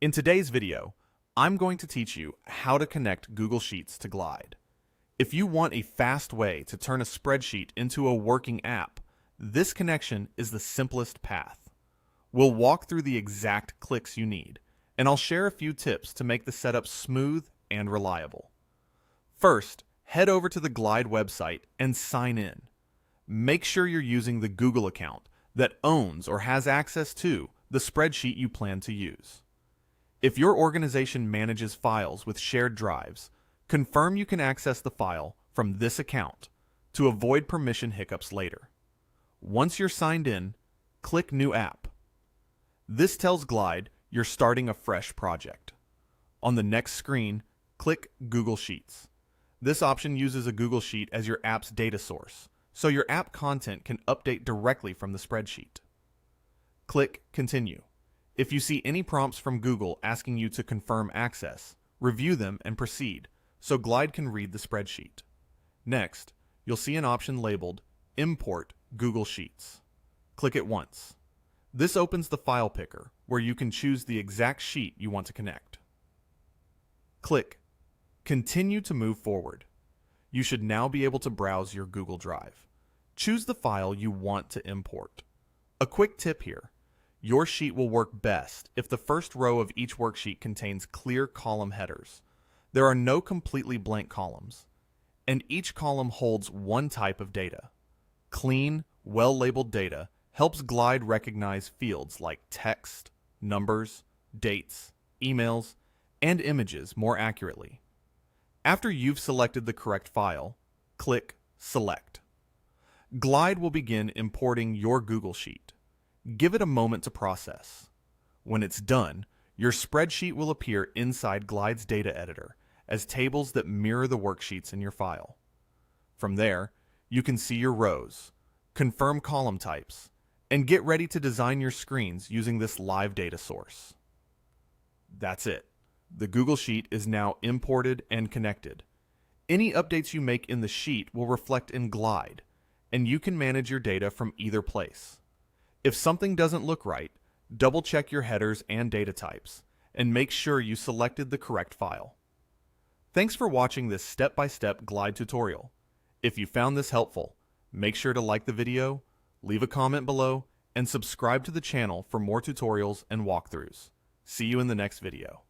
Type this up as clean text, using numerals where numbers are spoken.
In today's video, I'm going to teach you how to connect Google Sheets to Glide. If you want a fast way to turn a spreadsheet into a working app, this connection is the simplest path. We'll walk through the exact clicks you need, and I'll share a few tips to make the setup smooth and reliable. First, head over to the Glide website and sign in. Make sure you're using the Google account that owns or has access to the spreadsheet you plan to use. If your organization manages files with shared drives, confirm you can access the file from this account to avoid permission hiccups later. Once you're signed in, click New App. This tells Glide you're starting a fresh project. On the next screen, click Google Sheets. This option uses a Google Sheet as your app's data source, so your app content can update directly from the spreadsheet. Click Continue. If you see any prompts from Google asking you to confirm access, review them and proceed, so Glide can read the spreadsheet. Next, you'll see an option labeled Import Google Sheets. Click it once. This opens the file picker, where you can choose the exact sheet you want to connect. Click Continue to move forward. You should now be able to browse your Google Drive. Choose the file you want to import. A quick tip here. Your sheet will work best if the first row of each worksheet contains clear column headers. There are no completely blank columns, and each column holds one type of data. Clean, well-labeled data helps Glide recognize fields like text, numbers, dates, emails, and images more accurately. After you've selected the correct file, click Select. Glide will begin importing your Google Sheet. Give it a moment to process. When it's done, your spreadsheet will appear inside Glide's data editor as tables that mirror the worksheets in your file. From there, you can see your rows, confirm column types, and get ready to design your screens using this live data source. That's it. The Google Sheet is now imported and connected. Any updates you make in the sheet will reflect in Glide, and you can manage your data from either place. If something doesn't look right, double-check your headers and data types, and make sure you selected the correct file. Thanks for watching this step-by-step Glide tutorial. If you found this helpful, make sure to like the video, leave a comment below, and subscribe to the channel for more tutorials and walkthroughs. See you in the next video.